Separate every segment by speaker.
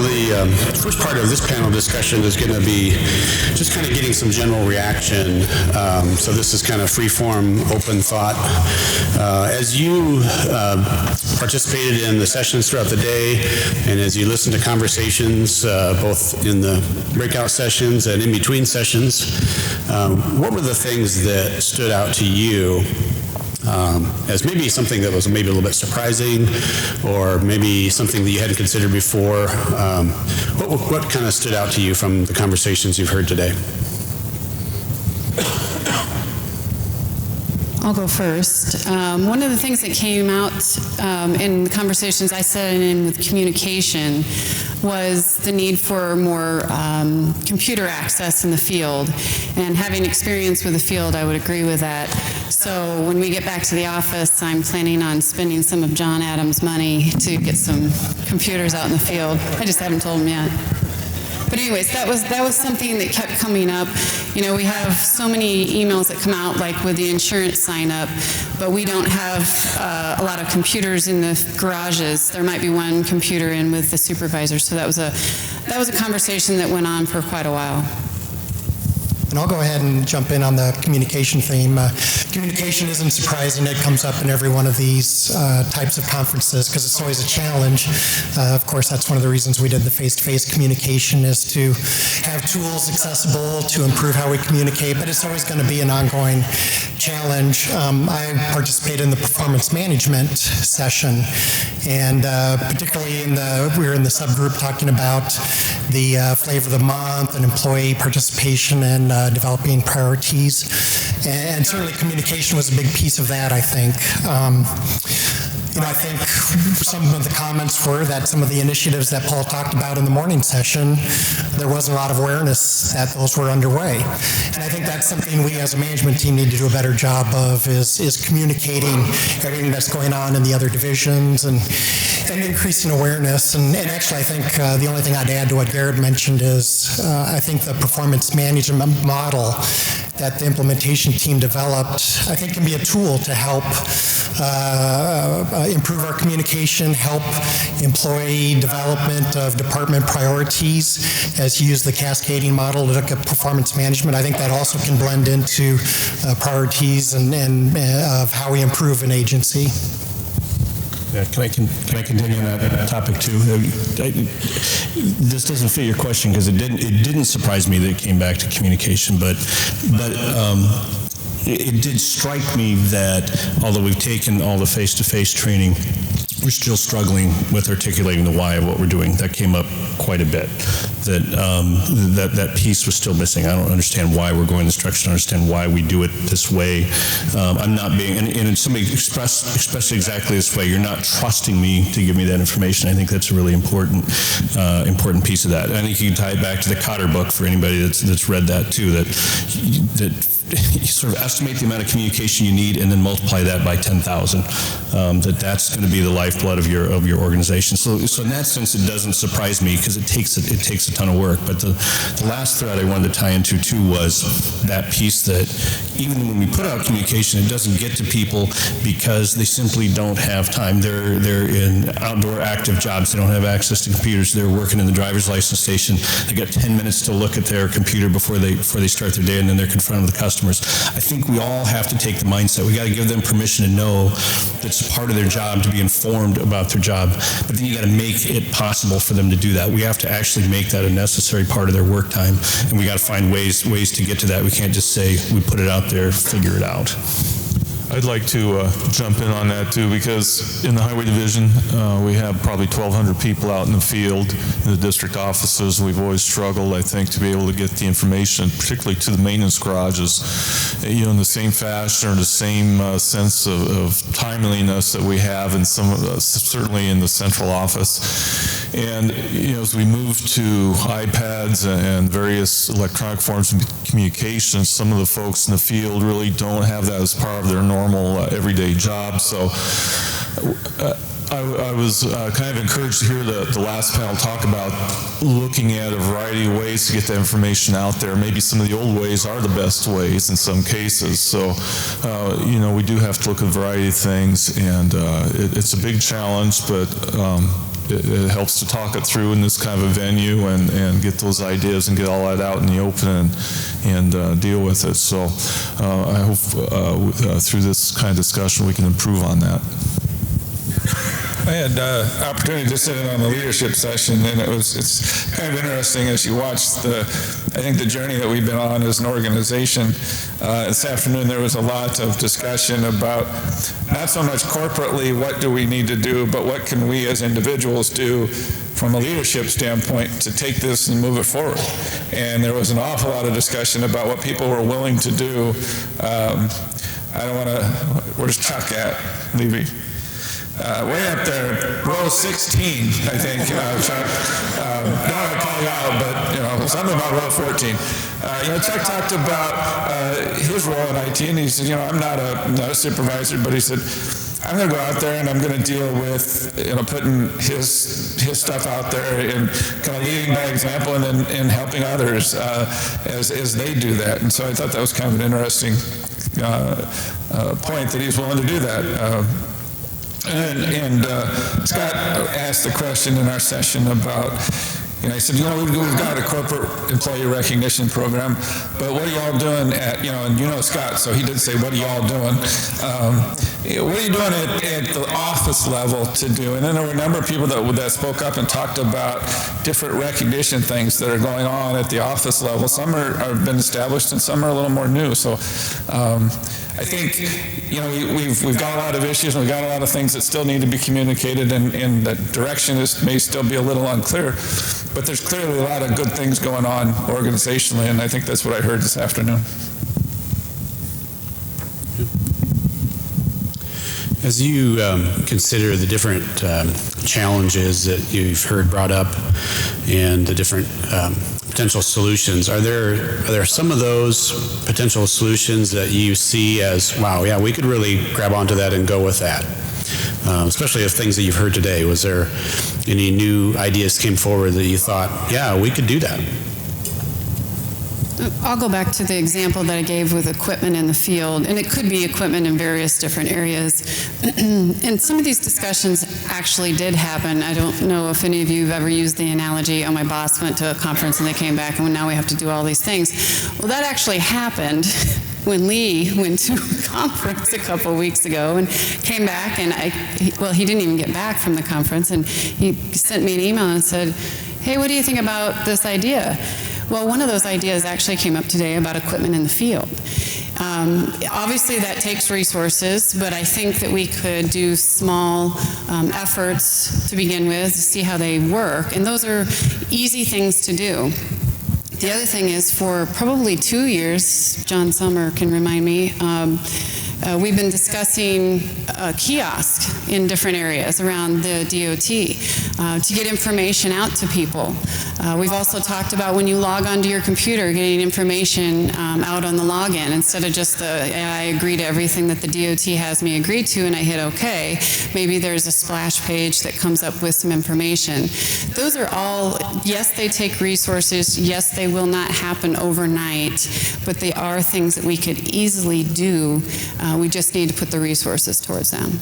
Speaker 1: the first part of this panel discussion is going to be just kind of getting some general reaction. So this is kind of free-form, open thought. As you participated in the sessions throughout the day, and as you listened to conversations, both in the breakout sessions and in between sessions, what were the things that stood out to you as maybe something that was maybe a little bit surprising, or maybe something that you hadn't considered before? What kind of stood out to you from the conversations you've heard today?
Speaker 2: I'll go first. One of the things that came out in the conversations I sat in with communication was the need for more computer access in the field. And having experience with the field, I would agree with that. So when we get back to the office, I'm planning on spending some of John Adams' money to get some computers out in the field. I just haven't told him yet. But anyways, that was something that kept coming up. You know, we have so many emails that come out, like with the insurance sign up, but we don't have a lot of computers in the garages. There might be one computer in with the supervisor. So that was a conversation that went on for quite a while.
Speaker 3: And I'll go ahead and jump in on the communication theme. Communication isn't surprising. It comes up in every one of these types of conferences because it's always a challenge. Of course, that's one of the reasons we did the face-to-face communication, is to have tools accessible to improve how we communicate, but it's always going to be an ongoing challenge. I participated in the performance management session, and particularly we were in the subgroup talking about the flavor of the month and employee participation and developing priorities. And certainly communication was a big piece of that, I think. I think some of the comments were that some of the initiatives that Paul talked about in the morning session, there wasn't a lot of awareness that those were underway. And I think that's something we as a management team need to do a better job of, is communicating everything that's going on in the other divisions and increasing awareness. And actually, I think the only thing I'd add to what Garrett mentioned is I think the performance management model that the implementation team developed, I think can be a tool to help improve our communication, help employee development of department priorities as you use the cascading model to look at performance management. I think that also can blend into priorities and of how we improve an agency.
Speaker 4: Yeah, can I continue on that topic too? This doesn't fit your question because it didn't surprise me that it came back to communication, but it did strike me that although we've taken all the face-to-face training, we're still struggling with articulating the why of what we're doing. That came up quite a bit. That piece was still missing. I don't understand why we're going this direction. I don't understand why we do it this way. I'm not being, and somebody expressed exactly this way. You're not trusting me to give me that information. I think that's a really important piece of that. I think you can tie it back to the Cotter book for anybody that's read that too. That you sort of estimate the amount of communication you need and then multiply that by 10,000. That's going to be the lifeblood of your organization. So in that sense, it doesn't surprise me because it takes a ton of work. But the last thread I wanted to tie into too was that piece that even when we put out communication, it doesn't get to people because they simply don't have time. They're in outdoor active jobs. They don't have access to computers. They're working in the driver's license station. They got 10 minutes to look at their computer before they start their day, and then they're confronted with customers. I think we all have to take the mindset. We got to give them permission to know that it's part of their job to be informed about their job, but then you got to make it possible for them to do that. We have to actually make that a necessary part of their work time, and we got to find ways to get to that. We can't just say we put it out there, figure it out.
Speaker 5: I'd like to jump in on that too, because in the Highway Division, we have probably 1,200 people out in the field. In the district offices, we've always struggled, I think, to be able to get the information, particularly to the maintenance garages, in the same fashion or the same sense of timeliness that we have in certainly in the central office. And as we move to iPads and various electronic forms of communication, some of the folks in the field really don't have that as part of their normal everyday job. So I was kind of encouraged to hear the last panel talk about looking at a variety of ways to get that information out there. Maybe some of the old ways are the best ways in some cases. So, we do have to look at a variety of things, and it's a big challenge, but it helps to talk it through in this kind of a venue and get those ideas and get all that out in the open and deal with it. So I hope through this kind of discussion we can improve on that.
Speaker 6: I had opportunity to sit in on the leadership session, and it's kind of interesting as you watch I think the journey that we've been on as an organization. This afternoon there was a lot of discussion about not so much corporately what do we need to do, but what can we as individuals do from a leadership standpoint to take this and move it forward. And there was an awful lot of discussion about what people were willing to do. I don't want to, where's Chuck at, Levy? Way up there, row 16, I think, Chuck. Don't want to call you out, but, something about row 14. Chuck talked about his role in IT, and he said, I'm not a supervisor, but he said, I'm going to go out there and I'm going to deal with, putting his stuff out there and kind of leading by example and helping others as they do that. And so I thought that was kind of an interesting point that he's willing to do that. And Scott asked the question in our session about, I said, we've got a corporate employee recognition program, but what are y'all doing at, and Scott, so he did say, what are y'all doing? What are you doing at the office level to do? And then there were a number of people that spoke up and talked about different recognition things that are going on at the office level. Some have been established and some are a little more new. So I think, we've got a lot of issues and we've got a lot of things that still need to be communicated, and the direction may still be a little unclear, but there's clearly a lot of good things going on organizationally, and I think that's what I heard this afternoon.
Speaker 1: As you consider the different challenges that you've heard brought up and the different potential solutions, are there some of those potential solutions that you see as, wow, yeah, we could really grab onto that and go with that? Especially of things that you've heard today. Was there any new ideas came forward that you thought, yeah, we could do that?
Speaker 2: I'll go back to the example that I gave with equipment in the field, and it could be equipment in various different areas. And some of these discussions actually did happen. I don't know if any of you have ever used the analogy, my boss went to a conference and they came back and now we have to do all these things. Well, that actually happened when Lee went to a conference a couple of weeks ago and came back, and he didn't even get back from the conference, and he sent me an email and said, hey, what do you think about this idea? Well, one of those ideas actually came up today about equipment in the field. Obviously, that takes resources, but I think that we could do small efforts to begin with to see how they work, and those are easy things to do. The other thing is, for probably 2 years, John Summer can remind me, we've been discussing a kiosk in different areas around the DOT to get information out to people. We've also talked about when you log onto your computer, getting information out on the login instead of just I agree to everything that the DOT has me agree to and I hit OK. Maybe there's a splash page that comes up with some information. Those are all, yes, they take resources. Yes, they will not happen overnight, but they are things that we could easily do. We just need to put the resources towards them.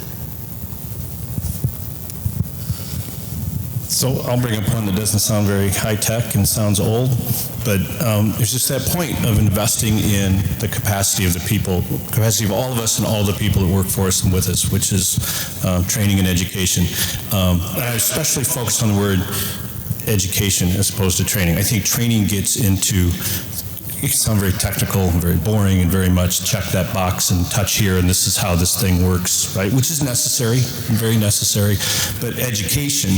Speaker 4: So I'll bring up one that doesn't sound very high-tech and sounds old, but there's just that point of investing in the capacity of the people, capacity of all of us and all the people that work for us and with us, which is training and education. I especially focus on the word education as opposed to training. I think training gets into, it can sound very technical and very boring and very much check that box and touch here and this is how this thing works, right? Which is necessary, very necessary, but education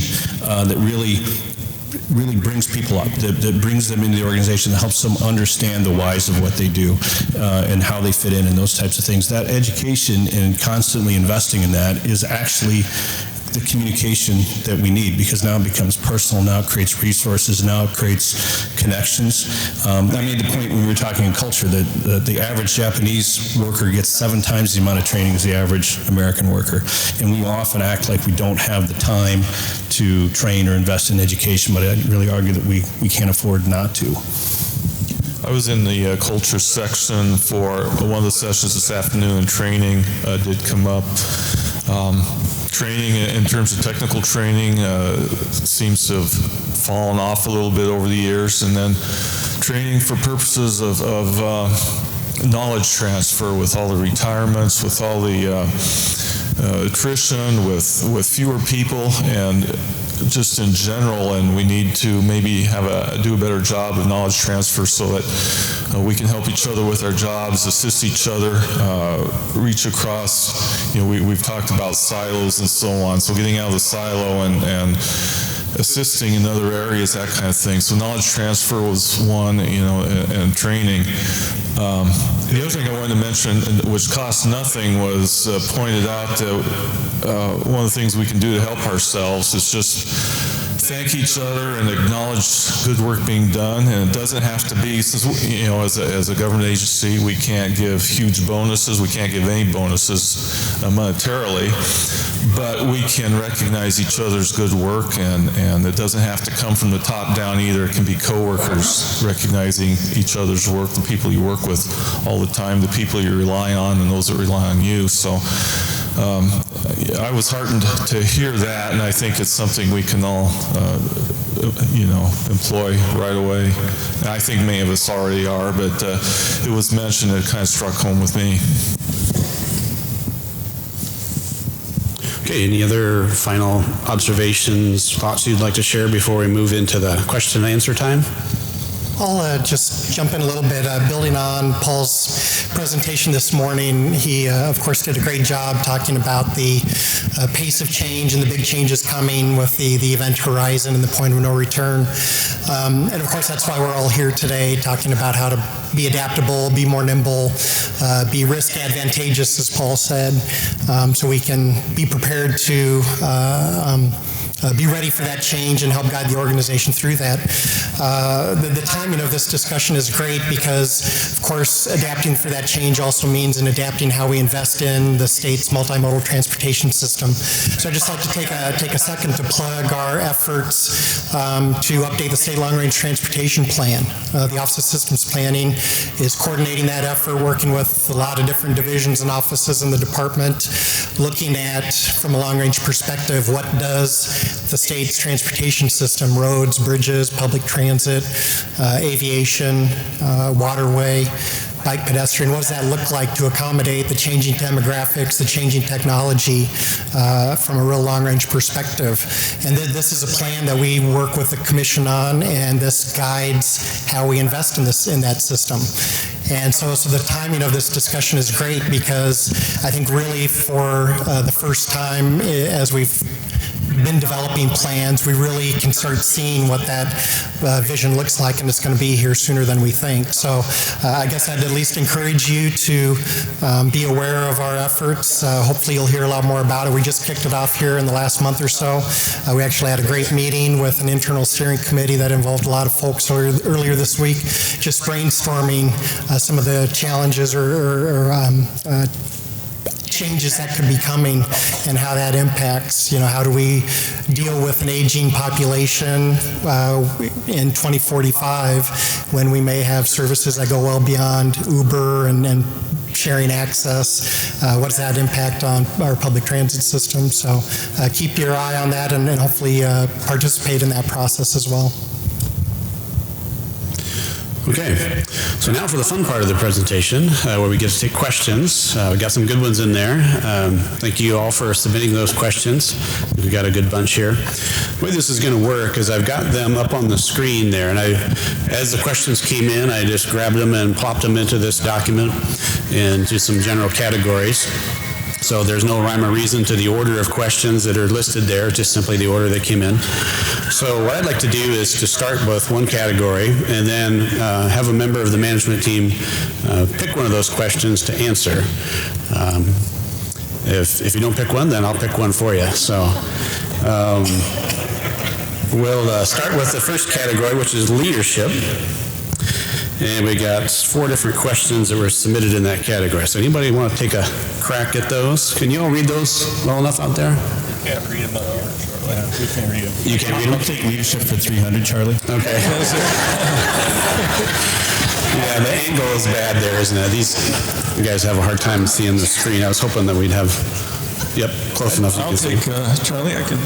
Speaker 4: that really brings people up, that brings them into the organization, that helps them understand the whys of what they do and how they fit in and those types of things. That education and constantly investing in that is actually the communication that we need, because now it becomes personal, now it creates resources, now it creates connections. I made the point when we were talking culture that the average Japanese worker gets 7 times the amount of training as the average American worker. And we often act like we don't have the time to train or invest in education, but I really argue that we can't afford not to.
Speaker 5: I was in the culture section for one of the sessions this afternoon, and training did come up. training in terms of technical training seems to have fallen off a little bit over the years, and then training for purposes of knowledge transfer with all the retirements, with all the attrition, with fewer people, and just in general, and we need to maybe do a better job of knowledge transfer so that we can help each other with our jobs, assist each other, reach across. We've talked about silos and so on, so getting out of the silo and assisting in other areas, that kind of thing. So knowledge transfer was one, and training. The other thing I wanted to mention, which cost nothing, was pointed out that one of the things we can do to help ourselves is just thank each other and acknowledge good work being done. And it doesn't have to be, since as a government agency, we can't give huge bonuses. We can't give any bonuses monetarily, but we can recognize each other's good work, and it doesn't have to come from the top down either. It can be coworkers recognizing each other's work, the people you work with all the time, the people you rely on, and those that rely on you. So I was heartened to hear that, and I think it's something we can all, employ right away. And I think many of us already are, but it was mentioned, it kind of struck home with me.
Speaker 1: Okay, any other final observations, thoughts you'd like to share before we move into the question and answer time?
Speaker 3: I'll just jump in a little bit, building on Paul's presentation this morning. He, of course, did a great job talking about the pace of change and the big changes coming with the event horizon and the point of no return. And of course, that's why we're all here today, talking about how to be adaptable, be more nimble, be risk advantageous, as Paul said, so we can be prepared to be ready for that change and help guide the organization through that. The timing of this discussion is great because, of course, adapting for that change also means in adapting how we invest in the state's multimodal transportation system. So I'd just like to take a second to plug our efforts to update the state long-range transportation plan. The Office of Systems Planning is coordinating that effort, working with a lot of different divisions and offices in the department, looking at, from a long-range perspective, what does the state's transportation system, roads, bridges, public transit, aviation, waterway, bike, pedestrian, what does that look like to accommodate the changing demographics, the changing technology from a real long-range perspective? And this is a plan that we work with the Commission on, and this guides how we invest in that system. And so the timing of this discussion is great because I think really for the first time as we've been developing plans, we really can start seeing what that vision looks like, and it's going to be here sooner than we think. So I guess I'd at least encourage you to be aware of our efforts. Hopefully you'll hear a lot more about it. We just kicked it off here in the last month or so. We actually had a great meeting with an internal steering committee that involved a lot of folks earlier this week, just brainstorming some of the challenges or changes that could be coming and how that impacts, how do we deal with an aging population in 2045 when we may have services that go well beyond Uber and sharing access. What does that impact on our public transit system? So keep your eye on that and hopefully participate in that process as well.
Speaker 1: Okay, so now for the fun part of the presentation, where we get to take questions. We got some good ones in there. Thank you all for submitting those questions. We've got a good bunch here. The way this is going to work is I've got them up on the screen there, and as the questions came in, I just grabbed them and plopped them into this document into some general categories. So there's no rhyme or reason to the order of questions that are listed there, just simply the order they came in. So what I'd like to do is to start with one category and then have a member of the management team pick one of those questions to answer. If you don't pick one, then I'll pick one for you. So we'll start with the first category, which is leadership. And we got 4 different questions that were submitted in that category. So anybody want to take a crack at those? Can you all read those well enough out there?
Speaker 4: We can't read them up here, Charlie. We can't read them.
Speaker 1: You can't read them?
Speaker 4: I'll take leadership for 300, Charlie.
Speaker 1: Okay. Yeah, the angle is bad there, isn't it? These you guys have a hard time seeing the screen. I was hoping that we'd have Yep, close enough.
Speaker 6: I'll take, Charlie, I can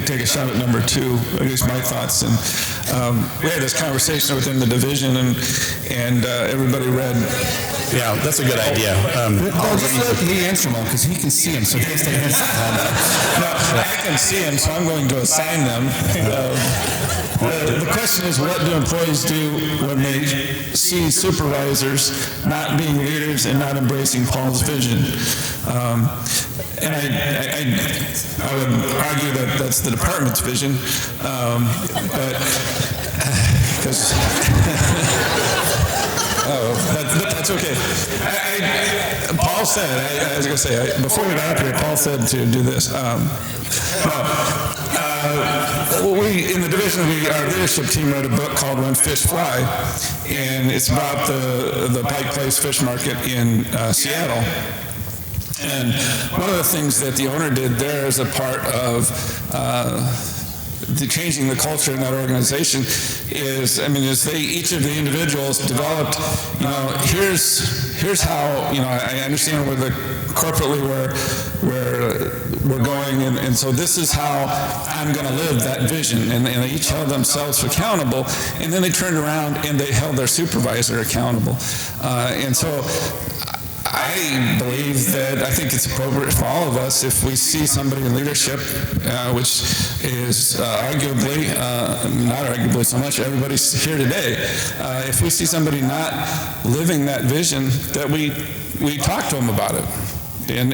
Speaker 6: take a shot at number 2, at least my thoughts. And we had this conversation within the division, and everybody read.
Speaker 1: Yeah, that's a good idea.
Speaker 7: Just let me answer them because he can see them, so he has to answer them.
Speaker 6: No, I can see them, so I'm going to assign them. The question is, what do employees do when they see supervisors not being leaders and not embracing Paul's vision? And I would argue that that's the department's vision, but because that's okay. Paul said, I was going to say, before we got up here, Paul said to do this. We, in the division, our leadership team wrote a book called When Fish Fly, and it's about the Pike Place Fish Market in Seattle. And one of the things that the owner did there as a part of changing the culture in that organization is, each of the individuals developed, here's how, I understand where corporately we're going, and so this is how I'm going to live that vision. And they each held themselves accountable, and then they turned around and they held their supervisor accountable. And so I believe that I think it's appropriate for all of us if we see somebody in leadership, which is arguably, not arguably so much, everybody's here today, if we see somebody not living that vision, that we talk to them about it. And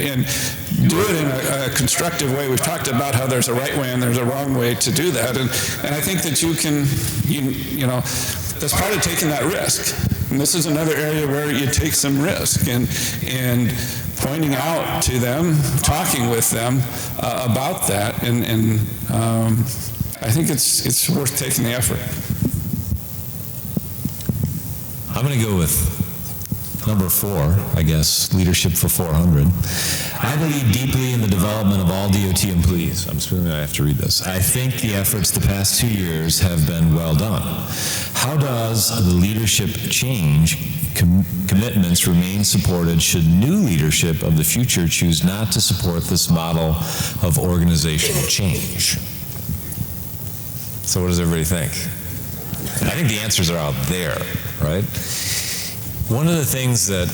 Speaker 6: do it in a constructive way. We've talked about how there's a right way and there's a wrong way to do that. And I think that you can, that's part of taking that risk. And this is another area where you take some risk and pointing out to them, talking with them about that. And I think it's worth taking the effort.
Speaker 8: I'm going to go with number 4, I guess, leadership for 400. I believe deeply in the development of all DOT employees. I'm assuming I have to read this. I think the efforts the past 2 years have been well done. How does the leadership change commitments remain supported should new leadership of the future choose not to support this model of organizational change? So what does everybody think? I think the answers are out there, right? One of the things that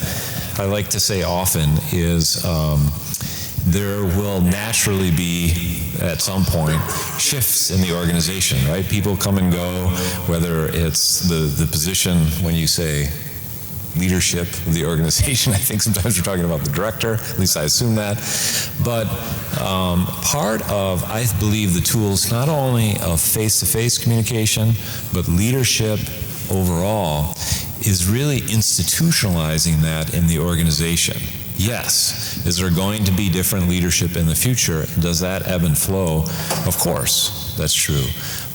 Speaker 8: I like to say often is there will naturally be, at some point, shifts in the organization, right? People come and go, whether it's the position when you say leadership of the organization. I think sometimes we're talking about the director, at least I assume that. But part of, I believe, the tools not only of face-to-face communication, but leadership overall, is really institutionalizing that in the organization. Yes, is there going to be different leadership in the future? Does that ebb and flow? Of course, that's true.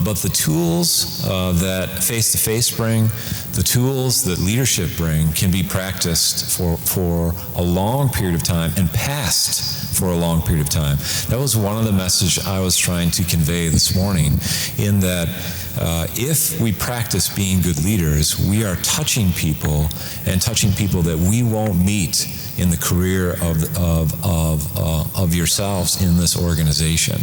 Speaker 8: But the tools that face-to-face bring, the tools that leadership bring can be practiced for a long period of time and passed for a long period of time. That was one of the messages I was trying to convey this morning, in that if we practice being good leaders, we are touching people and touching people that we won't meet in the career of yourselves in this organization.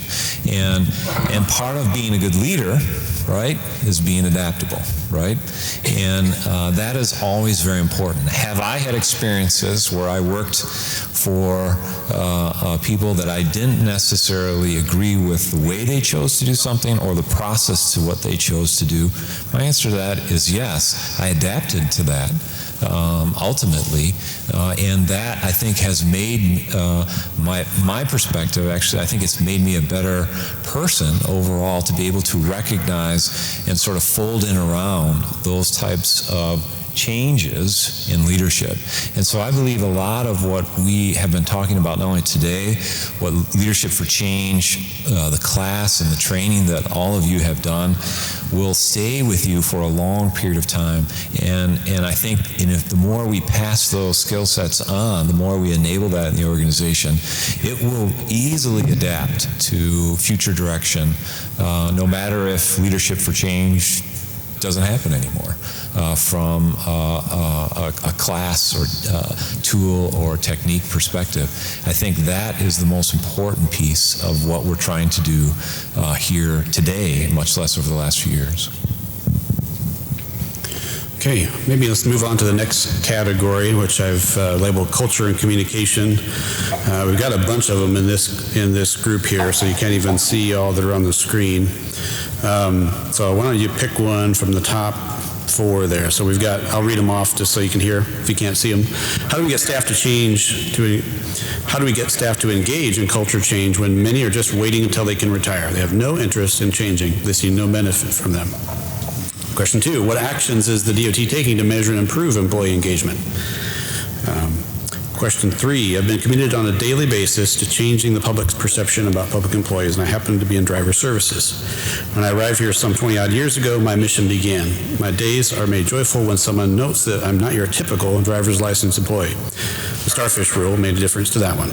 Speaker 8: And part of being a good leader, right, is being adaptable, right? And that is always very important. Have I had experiences where I worked for people that I didn't necessarily agree with the way they chose to do something or the process to what they chose to do? My answer to that is yes. I adapted to that. Ultimately, and that I think has made my perspective, actually, I think it's made me a better person overall to be able to recognize and sort of fold in around those types of changes in leadership. And so I believe a lot of what we have been talking about, not only today, what Leadership for Change, the class and the training that all of you have done, will stay with you for a long period of time. And I think if the more we pass those skill sets on, the more we enable that in the organization, it will easily adapt to future direction, no matter if Leadership for Change doesn't happen anymore. from a class or tool or technique perspective. I think that is the most important piece of what we're trying to do here today, much less over the last few years.
Speaker 1: Okay, maybe let's move on to the next category, which I've labeled culture and communication. We've got a bunch of them in this group here, so you can't even see all that are on the screen. So why don't you pick one from the top 4 there. So we've got, I'll read them off just so you can hear if you can't see them. How do we get staff to engage in culture change when many are just waiting until they can retire? They have no interest in changing. They see no benefit from them. Question 2, what actions is the DOT taking to measure and improve employee engagement? Question 3, I've been committed on a daily basis to changing the public's perception about public employees, and I happen to be in driver services. When I arrived here some 20-odd years ago, my mission began. My days are made joyful when someone notes that I'm not your typical driver's license employee. The Starfish rule made a difference to that one.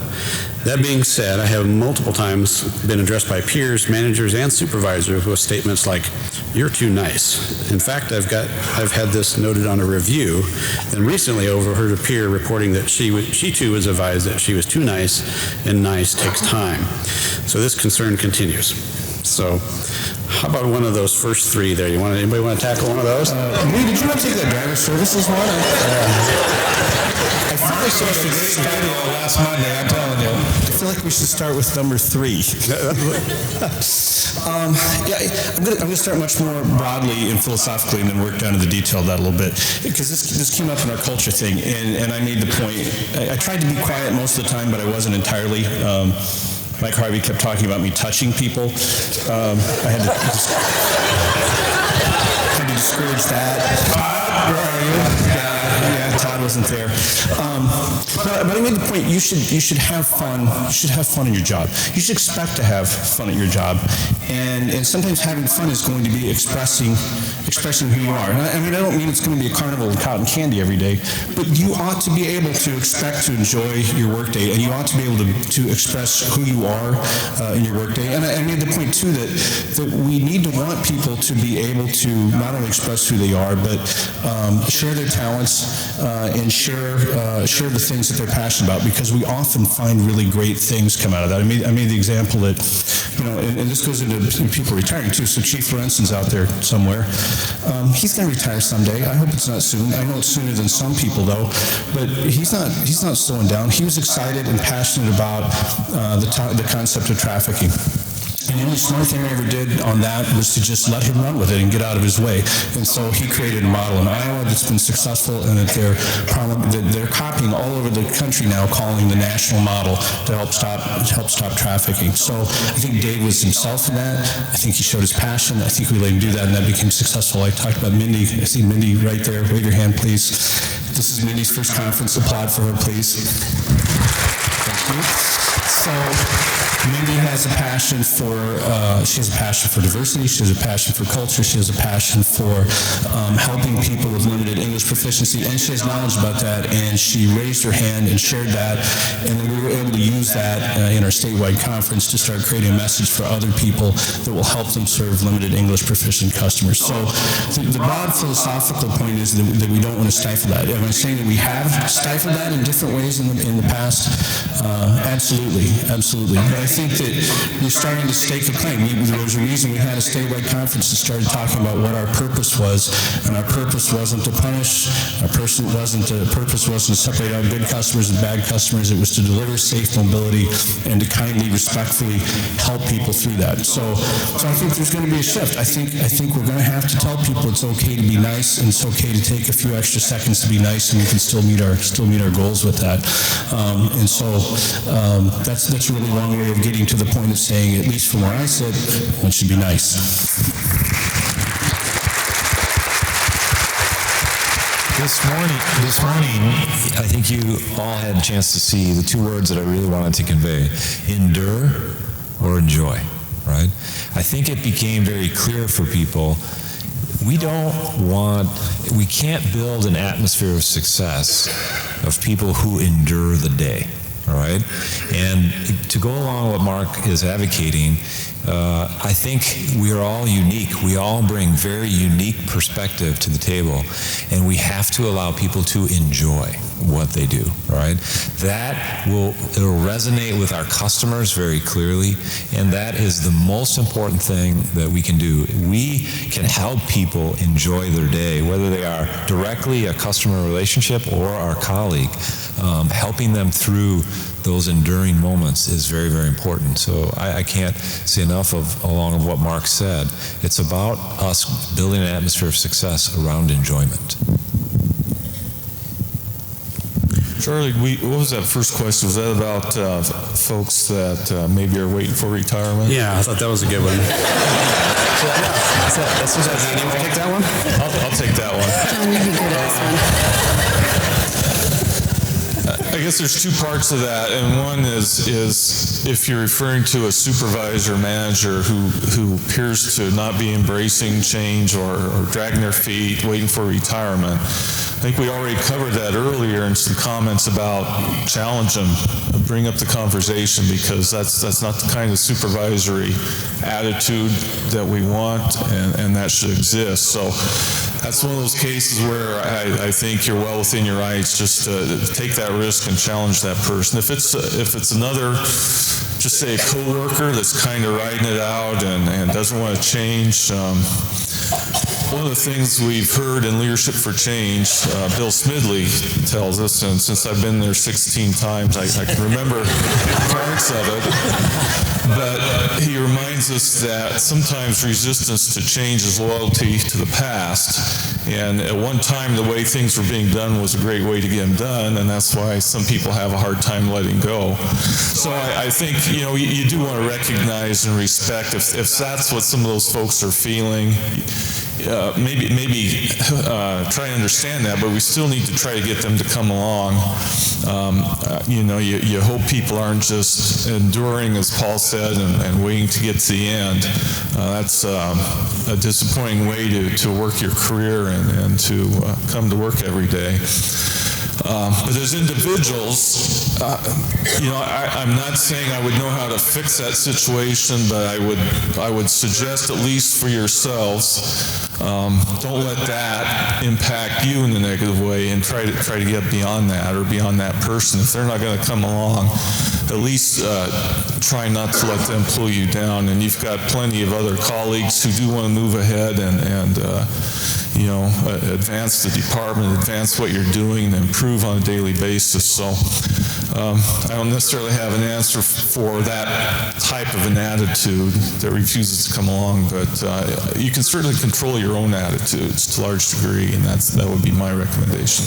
Speaker 1: That being said, I have multiple times been addressed by peers, managers, and supervisors with statements like, "You're too nice." In fact, I've had this noted on a review, and recently overheard a peer reporting that she too was advised that she was too nice, and nice takes time. So this concern continues. So how about one of those first 3 there? Anybody want to tackle one of those?
Speaker 7: Lee, did you want to take that driver services one? I finally saw the great title last Monday, I'm telling you. I feel like we should start with number 3. I'm going to start much more broadly and philosophically and then work down to the detail of that a little bit. Because this came up in our culture thing, and I made the point. I tried to be quiet most of the time, but I wasn't entirely. Mike Harvey kept talking about me touching people. I had to discourage that. Todd, where are you? Yeah, Todd wasn't there. But I made the point, you should have fun. You should have fun in your job. You should expect to have fun at your job. And sometimes having fun is going to be expressing who you are. And I don't mean it's going to be a carnival of cotton candy every day, but you ought to be able to expect to enjoy your workday, and you ought to be able to express who you are in your workday. And I made the point, too, that we need to want people to be able to not only express who they are, but share their talents and share the things that they're passionate about, because we often find really great things come out of that. I made the example that, and this goes into people retiring too, so Chief Lorenzen's out there somewhere. He's going to retire someday. I hope it's not soon. I know it's sooner than some people, though, but he's not slowing down. He was excited and passionate about the concept of trafficking. And the only smart thing I ever did on that was to just let him run with it and get out of his way. And so he created a model in Iowa that's been successful, and that they're copying all over the country now, calling the national model to help stop trafficking. So I think Dave was himself in that. I think he showed his passion. I think we let him do that, and that became successful. I talked about Mindy. I see Mindy right there. Wave your hand, please. This is Mindy's first conference. Applaud for her, please. Thank you. So Mindy has a passion for, diversity, she has a passion for culture, she has a passion for helping people with limited English proficiency, and she has knowledge about that, and she raised her hand and shared that, and then we were able to use that in our statewide conference to start creating a message for other people that will help them serve limited English proficient customers. So the broad philosophical point is that we don't want to stifle that. Am I saying that we have stifled that in different ways in the past? Absolutely. But I think that we're starting to stake a claim. There was a reason we had a statewide conference that started talking about what our purpose was, and our purpose wasn't to punish. Our purpose wasn't to separate out good customers and bad customers. It was to deliver safe mobility and to kindly, respectfully help people through that. So I think there's going to be a shift. I think we're going to have to tell people it's okay to be nice, and it's okay to take a few extra seconds to be nice, and we can still meet our goals with that. And so that's a really long way of getting to the point of saying, at least from where I sit, one should be nice.
Speaker 8: This morning, I think you all had a chance to see the 2 words that I really wanted to convey: endure or enjoy, right? I think it became very clear for people, we can't build an atmosphere of success of people who endure the day. All right? And to go along with what Mark is advocating I think we are all unique. We all bring very unique perspective to the table, and we have to allow people to enjoy what they do, right? It'll resonate with our customers very clearly, and that is the most important thing that we can do. We can help people enjoy their day, whether they are directly a customer relationship or our colleague. Helping them through those enduring moments is very, very important. So I can't say enough along of what Mark said. It's about us building an atmosphere of success around enjoyment.
Speaker 5: Charlie, what was that first question? Was that about folks that maybe are waiting for retirement?
Speaker 1: Yeah, I thought that was a good one.
Speaker 7: You want to take that one?
Speaker 5: I'll take that one.
Speaker 2: John, you'd be good at this one.
Speaker 5: I guess there's two parts of that, and one is if you're referring to a supervisor or manager who appears to not be embracing change or dragging their feet, waiting for retirement. I think we already covered that earlier in some comments about challenge them, bring up the conversation, because that's not the kind of supervisory attitude that we want, and that should exist. So that's one of those cases where I think you're well within your rights just to take that risk and challenge that person. If it's another, just say a coworker that's kind of riding it out and doesn't want to change. One of the things we've heard in Leadership for Change, Bill Smidley tells us, and since I've been there 16 times, I can remember parts of it, but he reminds us that sometimes resistance to change is loyalty to the past, and at one time the way things were being done was a great way to get them done, and that's why some people have a hard time letting go. So I think, you do want to recognize and respect if that's what some of those folks are feeling. Maybe try to understand that, but we still need to try to get them to come along. You hope people aren't just enduring, as Paul said, and waiting to get to the end. That's a disappointing way to work your career and to come to work every day. But as individuals, I'm not saying I would know how to fix that situation, but I would suggest, at least for yourselves, don't let that impact you in a negative way, and try to get beyond that, or beyond that person. If they're not going to come along, at least try not to let them pull you down. And you've got plenty of other colleagues who do want to move ahead and advance the department, advance what you're doing, and improve on a daily basis. So I don't necessarily have an answer for that type of an attitude that refuses to come along, but you can certainly control your own attitudes to a large degree, and that would be my recommendation.